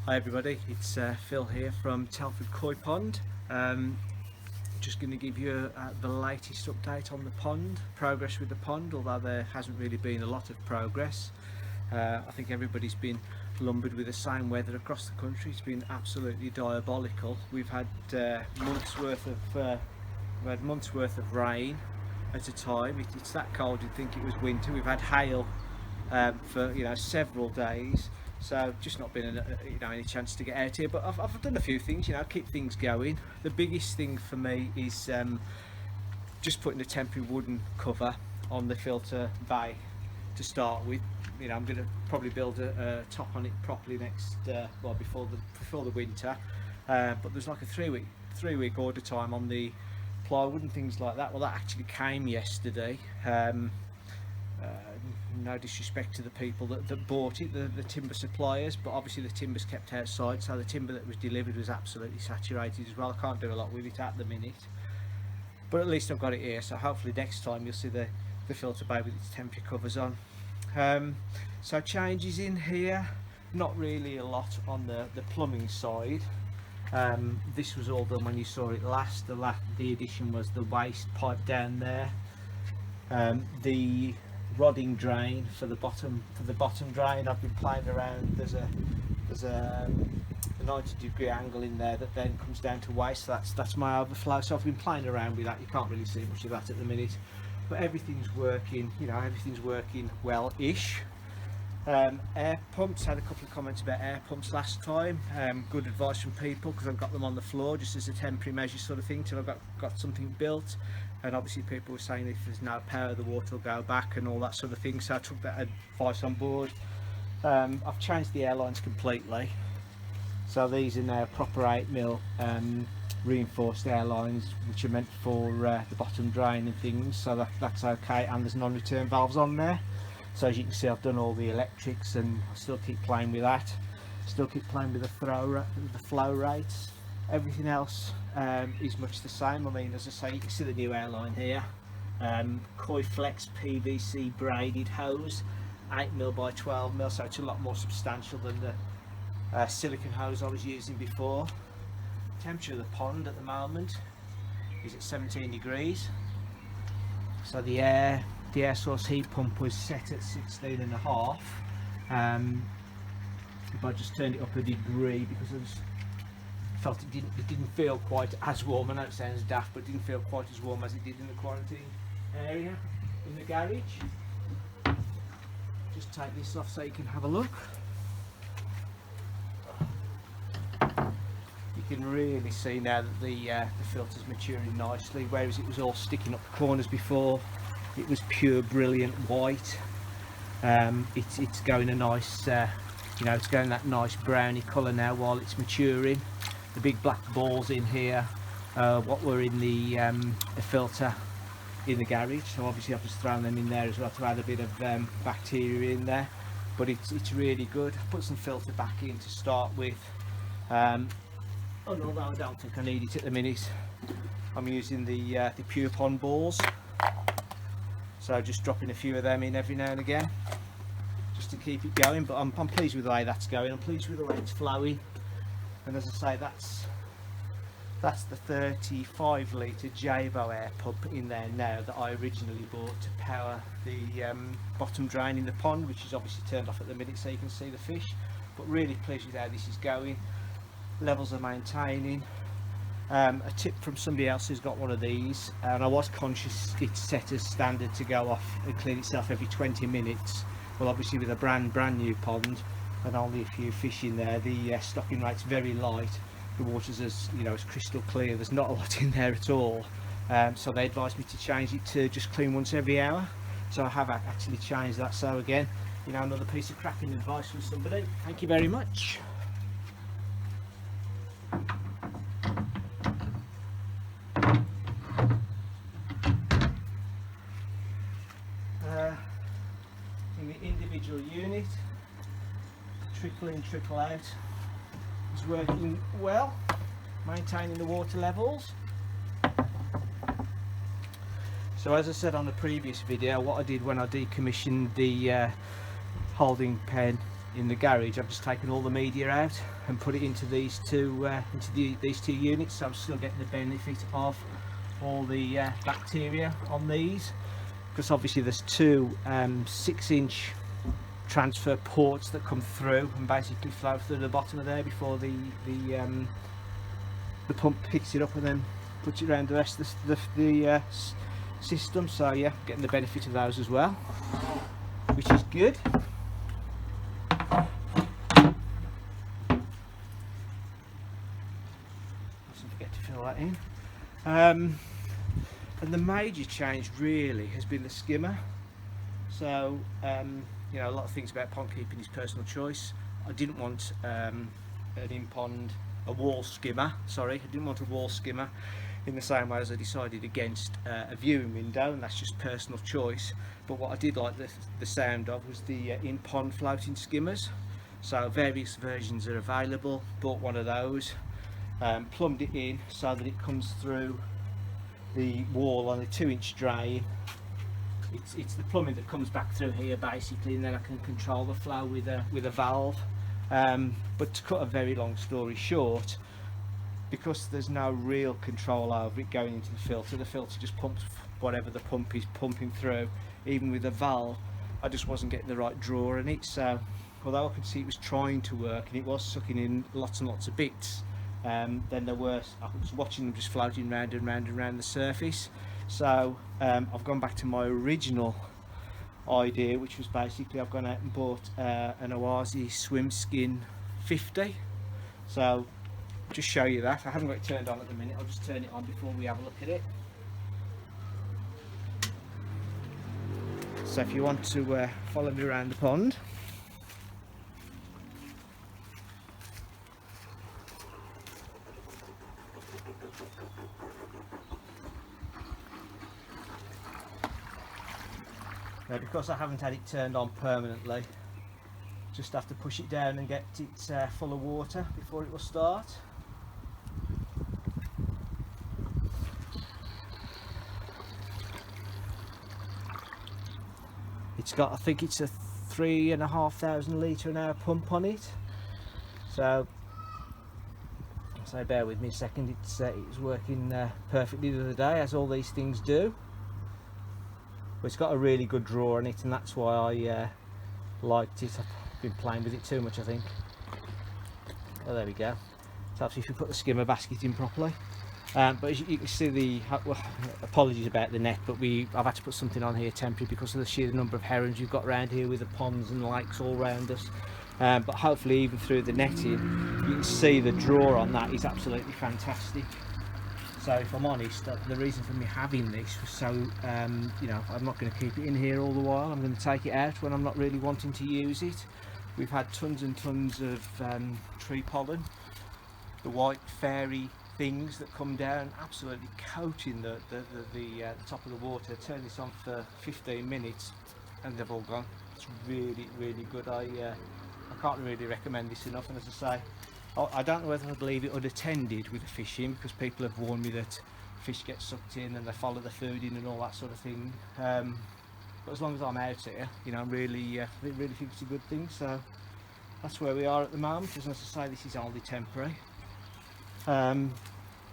Hi everybody, it's Phil here from Telford Koi Pond. Just going to give you the latest update on the pond, progress with the pond, although there hasn't really been a lot of progress. I think everybody's been lumbered with the same weather across the country. It's been absolutely diabolical. We've had months worth of rain at a time. It's that cold you'd think it was winter. We've had hail for several days. So just not been any chance to get out here, but I've done a few things, keep things going. The biggest thing for me is just putting a temporary wooden cover on the filter bay to start with. I'm going to probably build a top on it properly before the winter. But there's like a three week order time on the plywood and things like that. Well, that actually came yesterday. No disrespect to the people that bought it, the timber suppliers, but obviously the timber's kept outside, so the timber that was delivered was absolutely saturated as well. I can't do a lot with it at the minute, but at least I've got it here, so hopefully next time you'll see the filter bay with its temporary covers on. So changes in here, not really a lot on the plumbing side. This was all done when you saw it last. The addition was the waste pipe down there, the rodding drain for the bottom drain. I've been playing around. There's a 90-degree angle in there that then comes down to waste, so that's my overflow. So I've been playing around with that. You can't really see much of that at the minute, but everything's working. Everything's working well-ish. Air pumps, had a couple of comments about air pumps last time. Good advice from people, because I've got them on the floor just as a temporary measure sort of thing till I've got something built. And obviously people were saying if there's no power the water will go back and all that sort of thing, so I took that advice on board. I've changed the airlines completely, so these are now proper 8mm reinforced airlines, which are meant for the bottom drain and things, so that's okay. And there's non-return valves on there, so as you can see I've done all the electrics, and I still keep playing with that, still keep playing with the flow rates. Everything else is much the same. I mean, as I say, you can see the new airline here, Koi Flex PVC braided hose, 8mm by 12mm, so it's a lot more substantial than the silicone hose I was using before. Temperature of the pond at the moment is at 17 degrees, so the air source heat pump was set at 16.5. If I just turned it up a degree, because I just felt it didn't feel quite as warm. I know it sounds daft, but it didn't feel quite as warm as it did in the quarantine area in the garage. Just take this off so you can have a look. You can really see now that the filter's maturing nicely, whereas it was all sticking up the corners before. It was pure brilliant white. It's going a nice it's going that nice browny colour now while it's maturing. The big black balls in here, what were in the filter in the garage, so obviously I've just thrown them in there as well to add a bit of bacteria in there, but it's really good. I put some filter back in to start with, and although I don't think I need it at the minute, I'm using the Pure Pond balls, so just dropping a few of them in every now and again just to keep it going. But I'm pleased with the way that's going. I'm pleased with the way it's flowing. And as I say, that's the 35 litre Jabo air pump in there now that I originally bought to power the bottom drain in the pond, which is obviously turned off at the minute so you can see the fish. But really pleased with how this is going. Levels are maintaining. A tip from somebody else who's got one of these, and I was conscious it's set as standard to go off and clean itself every 20 minutes. Well, obviously with a brand new pond and only a few fish in there, the stocking rate's very light. The water's as crystal clear. There's not a lot in there at all. So they advised me to change it to just clean once every hour. So I have actually changed that. So again, another piece of cracking advice from somebody. Thank you very much. In the individual unit, trickle in, trickle out is working well, maintaining the water levels. So as I said on the previous video, what I did when I decommissioned the holding pen in the garage, I've just taken all the media out and put it into these two these two units, so I'm still getting the benefit of all the bacteria on these, because obviously there's two 6-inch transfer ports that come through and basically flow through the bottom of there before the pump picks it up and then puts it around the rest of the system. So yeah, getting the benefit of those as well, which is good. Mustn't forget to fill that in. And the major change really has been the skimmer. So you know, a lot of things about pond keeping is personal choice. I didn't want a wall skimmer, sorry, I didn't want a wall skimmer, in the same way as I decided against a viewing window, and that's just personal choice. But what I did like the sound of was the in-pond floating skimmers. So various versions are available. Bought one of those, plumbed it in so that it comes through the wall on a 2-inch drain. It's the plumbing that comes back through here basically, and then I can control the flow with a valve. But to cut a very long story short, because there's no real control over it going into the filter just pumps whatever the pump is pumping through. Even with a valve, I just wasn't getting the right draw in it. So although I could see it was trying to work and it was sucking in lots and lots of bits, then I was watching them just floating round and round and round the surface. So I've gone back to my original idea, which was basically I've gone out and bought an Oase Swim Skin 50. So just show you that. I haven't got it turned on at the minute, I'll just turn it on before we have a look at it. So if you want to follow me around the pond, now because I haven't had it turned on permanently, just have to push it down and get it full of water before it will start. It's got, I think it's a 3,500 litre an hour pump on it. So bear with me a second. It was working perfectly the other day, as all these things do. But it's got a really good draw on it, and that's why I liked it. I've been playing with it too much, I think. Oh, there we go. So if you put the skimmer basket in properly. But as you can see, well, apologies about the net, but I've had to put something on here temporary because of the sheer number of herons you've got around here with the ponds and lakes all around us. But hopefully even through the netting, you can see the draw on that is absolutely fantastic. So if I'm honest, the reason for me having this was so, you know, I'm not going to keep it in here all the while. I'm going to take it out when I'm not really wanting to use it. We've had tons and tons of tree pollen, the white fairy things that come down, absolutely coating the top of the water. Turn this on for 15 minutes and they've all gone. It's really, really good. I can't really recommend this enough. And as I say, I don't know whether I'd leave it unattended with the fishing, because people have warned me that fish get sucked in and they follow the food in and all that sort of thing. But as long as I'm out here, you know, I really think it's a good thing. So that's where we are at the moment. As I say, this is only temporary.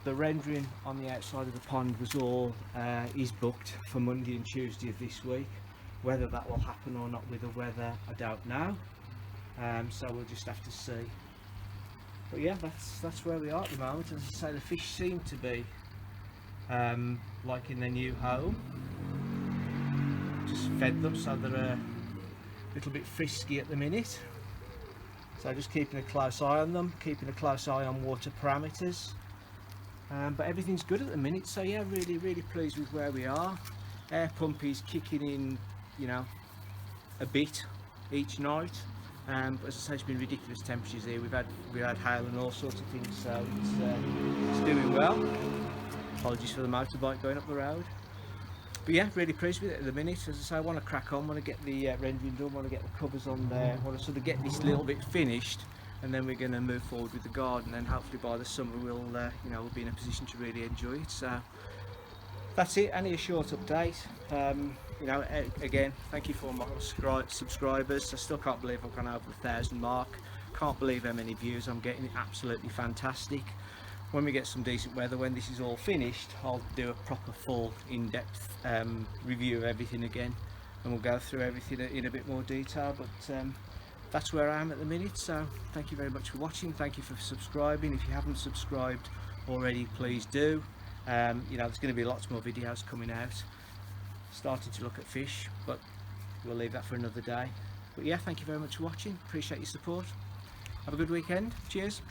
The rendering on the outside of the pond was all is booked for Monday and Tuesday of this week. Whether that will happen or not with the weather, I don't know. So we'll just have to see. But yeah, that's where we are at the moment. As I say, the fish seem to be liking their new home. Just fed them, so they're a little bit frisky at the minute. So just keeping a close eye on them, keeping a close eye on water parameters. But everything's good at the minute, so yeah, really pleased with where we are. Air pump is kicking in, you know, a bit each night. But as I say, it's been ridiculous temperatures here. We've had hail and all sorts of things, so it's doing well. Apologies for the motorbike going up the road. But yeah, really pleased with it at the minute. As I say, I want to crack on, want to get the rendering done, want to get the covers on there, want to sort of get this little bit finished, and then we're going to move forward with the garden, and hopefully by the summer we'll you know, we'll be in a position to really enjoy it. So that's it. Only a short update. You know, again, thank you for my subscribers. I still can't believe I've gone over the 1,000 mark. Can't believe how many views I'm getting. Absolutely fantastic. When we get some decent weather, when this is all finished, I'll do a proper full in-depth review of everything again, and we'll go through everything in a bit more detail. But that's where I am at the minute. So thank you very much for watching. Thank you for subscribing. If you haven't subscribed already, please do. You know, there's going to be lots more videos coming out, starting to look at fish, but we'll leave that for another day. But yeah, thank you very much for watching. Appreciate your support. Have a good weekend. Cheers.